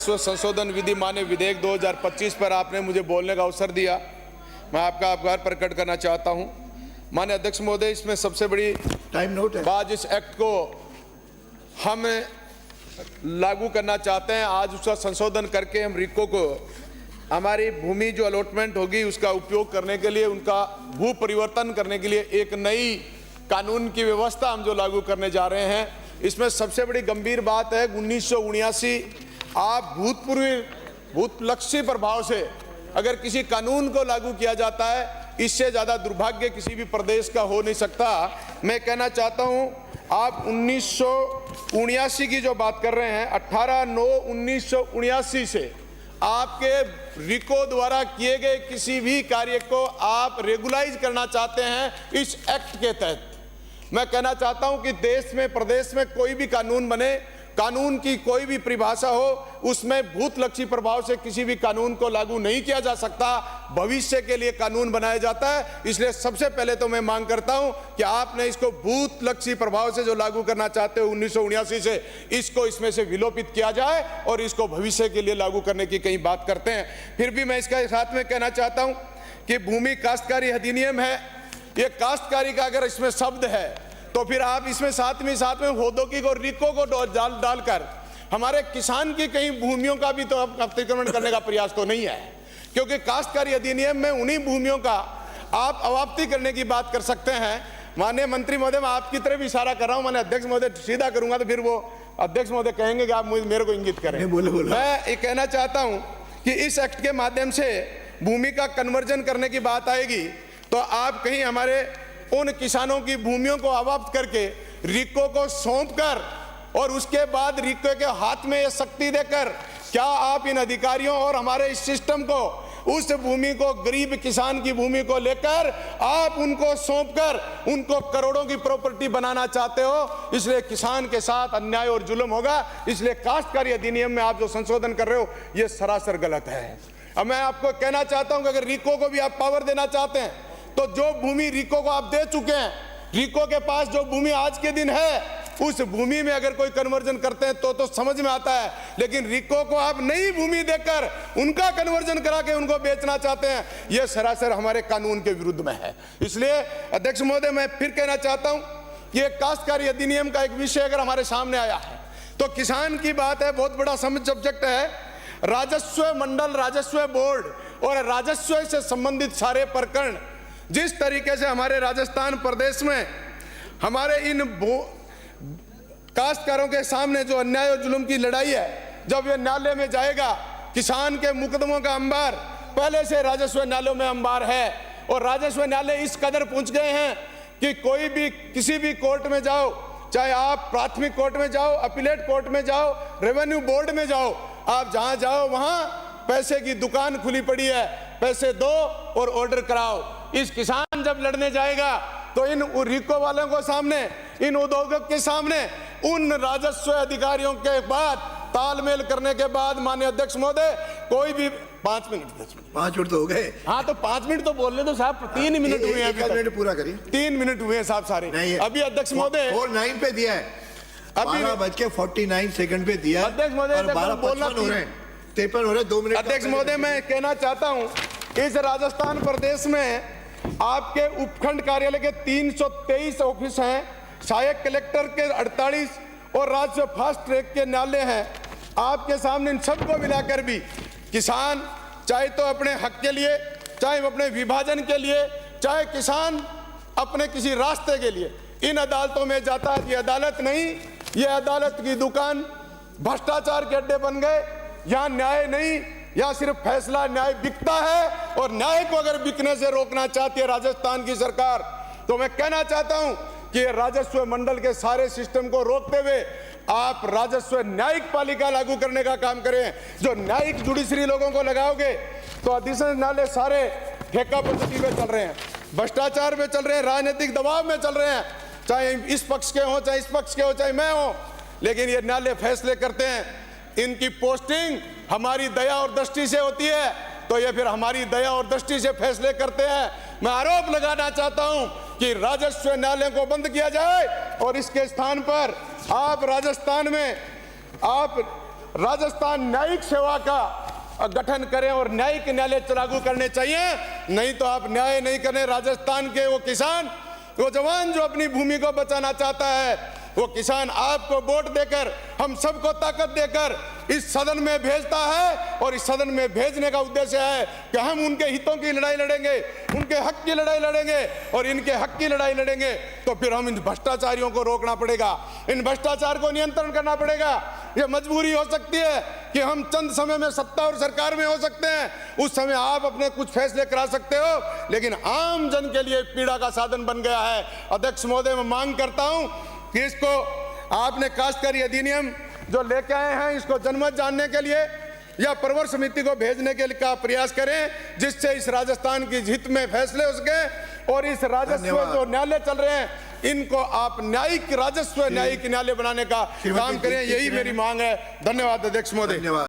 संशोधन विधि मान्य विधेयक 2025 पर आपने मुझे बोलने का अवसर दिया, मैं आपका आभार प्रकट करना चाहता हूं। माननीय अध्यक्ष महोदय, इसमें सबसे बड़ी टाइम नोट है। बात इस एक्ट को हम लागू करना चाहते हैं। आज उसका संशोधन करके हम रिको को हमारी भूमि जो अलॉटमेंट होगी उसका उपयोग करने के लिए, उनका भू परिवर्तन करने के लिए एक नई कानून की व्यवस्था हम जो लागू करने जा रहे हैं। इसमें सबसे बड़ी गंभीर बात है 1979 आप भूतलक्षी प्रभाव से अगर किसी कानून को लागू किया जाता है, इससे ज्यादा दुर्भाग्य किसी भी प्रदेश का हो नहीं सकता। मैं कहना चाहता हूं, आप 1979 की जो बात कर रहे हैं, 18/9/1979 से आपके रिको द्वारा किए गए किसी भी कार्य को आप रेगुलाइज करना चाहते हैं इस एक्ट के तहत। मैं कहना चाहता हूं कि देश में, प्रदेश में कोई भी कानून बने, कानून की कोई भी परिभाषा हो, उसमें भूतलक्षी प्रभाव से किसी भी कानून को लागू नहीं किया जा सकता। भविष्य के लिए कानून बनाया जाता है। इसलिए सबसे पहले तो मैं मांग करता हूं कि आपने इसको भूतलक्षी प्रभाव से जो लागू करना चाहते हो 1979 से, इसको इसमें से विलोपित किया जाए और इसको भविष्य के लिए लागू करने की कहीं बात करते हैं। फिर भी मैं इसका साथ में कहना चाहता हूं कि भूमि काश्तकारी अधिनियम है, ये काश्तकारी का अगर इसमें शब्द है तो फिर आप इसमें साथ में औद्योगिक और रिको को डालकर हमारे किसान की कहीं भूमियों का भी तो अतिक्रमण करने का प्रयास तो नहीं है, क्योंकि काश्तकारी अधिनियम में उन्हीं भूमियों का आप अवाप्ति करने की बात कर सकते हैं। माननीय मंत्री महोदय, मैं आपकी तरफ इशारा कर रहा हूं, मैंने अध्यक्ष महोदय सीधा करूंगा तो फिर वो अध्यक्ष महोदय कहेंगे कि आप मेरे को इंगित करें। मैं ये कहना चाहता हूं कि इस एक्ट के माध्यम से भूमि का कन्वर्जन करने की बात आएगी तो आप कहीं हमारे उन किसानों की भूमियों को अवाप्त करके रिको को सौंप कर और उसके बाद रिको के हाथ में ये शक्ति देकर क्या आप इन अधिकारियों और हमारे इस सिस्टम को, उस भूमि को, गरीब किसान की भूमि को लेकर आप उनको सौंपकर उनको करोड़ों की प्रॉपर्टी बनाना चाहते हो? इसलिए किसान के साथ अन्याय और जुल्म होगा। इसलिए काश्तकारी अधिनियम में आप जो संशोधन कर रहे हो ये सरासर गलत है। अब मैं आपको कहना चाहता हूं कि अगर रिको को भी आप पावर देना चाहते हैं तो जो भूमि रिको को आप दे चुके हैं, रिको के पास जो भूमि आज के दिन है, उस भूमि में अगर कोई कन्वर्जन करते हैं तो समझ में आता है, लेकिन रिको को आप नई भूमि देकर उनका कन्वर्जन करा के उनको बेचना चाहते हैं, यह सरासर हमारे कानून के विरुद्ध में है। इसलिए अध्यक्ष महोदय, मैं फिर कहना चाहता हूं कि काश्तकारी अधिनियम का एक विषय अगर हमारे सामने आया है तो किसान की बात है, बहुत बड़ा सब्जेक्ट है। राजस्व मंडल, राजस्व बोर्ड और राजस्व से संबंधित सारे प्रकरण, जिस तरीके से हमारे राजस्थान प्रदेश में हमारे इन काश्तकारों के सामने जो अन्याय और जुल्म की लड़ाई है, जब ये न्यायालय में जाएगा, किसान के मुकदमों का अंबार पहले से राजस्व न्यायालयों में अंबार है और राजस्व न्यायालय इस कदर पहुंच गए हैं कि कोई भी किसी भी कोर्ट में जाओ, चाहे आप प्राथमिक कोर्ट में जाओ, अपीलेट कोर्ट में जाओ, रेवेन्यू बोर्ड में जाओ, आप जहां जाओ वहां पैसे की दुकान खुली पड़ी है, पैसे दो और ऑर्डर कराओ। इस किसान जब लड़ने जाएगा तो इन रिको वालों को सामने, इन उद्योगों के सामने, उन राजस्व अधिकारियों के बाद तालमेल करने के बाद, माननीय अध्यक्ष महोदय, कोई भी 5 मिनट तो हो गए। हाँ तो 5 मिनट तो बोलने दो साहब, 3 मिनट हुए हैं, 1 मिनट पूरा करिए। 3 मिनट हुए हैं साहब सारे। अभी अध्यक्ष महोदय 4:09 पे दिया है, अभी 12:49 पे दिया। अध्यक्ष महोदय 12:53 हो रहे, 2 मिनट। अध्यक्ष महोदय, मैं कहना चाहता हूं, इस राजस्थान प्रदेश में आपके उपखंड कार्यालय के 323 ऑफिस हैं, सहायक कलेक्टर के 48 और राज्य फास्ट ट्रैक के न्यायालय हैं। आपके सामने इन सबको मिलाकर भी किसान चाहे तो अपने हक के लिए, चाहे अपने विभाजन के लिए, चाहे किसान अपने किसी रास्ते के लिए इन अदालतों में जाता है। ये अदालत नहीं, ये अदालत की दुकान, भ्रष्टाचार के अड्डे बन गए। यहाँ न्याय नहीं, या सिर्फ फैसला, न्याय बिकता है और न्याय को अगर बिकने से रोकना चाहती है राजस्थान की सरकार, तो मैं कहना चाहता हूं कि राजस्व मंडल के सारे सिस्टम को रोकते हुए आप राजस्व न्यायिक पालिका लागू करने का काम करें। जो न्यायिक जुडिशरी लोगों को लगाओगे तो अधिशेष न्यायालय सारे ठेका पद्धति में चल रहे हैं, भ्रष्टाचार में चल रहे हैं, राजनीतिक दबाव में चल रहे हैं, चाहे इस पक्ष के हो, चाहे इस पक्ष के हो, चाहे मैं हो, लेकिन ये न्यायालय फैसले करते हैं। इनकी पोस्टिंग हमारी दया और दृष्टि से होती है, तो ये फिर हमारी दया और दृष्टि से फैसले करते हैं। मैं आरोप लगाना चाहता हूं कि राजस्व न्यायालय को बंद किया जाए और इसके स्थान पर आप राजस्थान में आप राजस्थान न्यायिक सेवा का गठन करें और न्यायिक न्यायालय लागू करने चाहिए। नहीं तो आप न्याय नहीं करें। राजस्थान के वो किसान, वो जवान जो अपनी भूमि को बचाना चाहता है, वो किसान आपको वोट देकर, हम सबको ताकत देकर इस सदन में भेजता है और इस सदन में भेजने का उद्देश्य है कि हम उनके हितों की लड़ाई लड़ेंगे, उनके हक की लड़ाई लड़ेंगे। और इनके हक की लड़ाई लड़ेंगे तो फिर हम इन भ्रष्टाचारियों को रोकना पड़ेगा, इन भ्रष्टाचार को नियंत्रण करना पड़ेगा। ये मजबूरी हो सकती है कि हम चंद समय में सत्ता और सरकार में हो सकते हैं, उस समय आप अपने कुछ फैसले करा सकते हो, लेकिन आम जन के लिए पीड़ा का साधन बन गया है। अध्यक्ष महोदय, मैं मांग करता हूं कि इसको आपने काश्तकारी अधिनियम जो लेके आए हैं, इसको जनमत जानने के लिए या प्रवर समिति को भेजने के लिए का प्रयास करें, जिससे इस राजस्थान की हित में फैसले हो सके। और इस राजस्व जो न्यायालय चल रहे हैं, इनको आप न्यायिक राजस्व न्यायिक न्यायालय बनाने का काम करें, यही मेरी मांग है। धन्यवाद अध्यक्ष महोदय।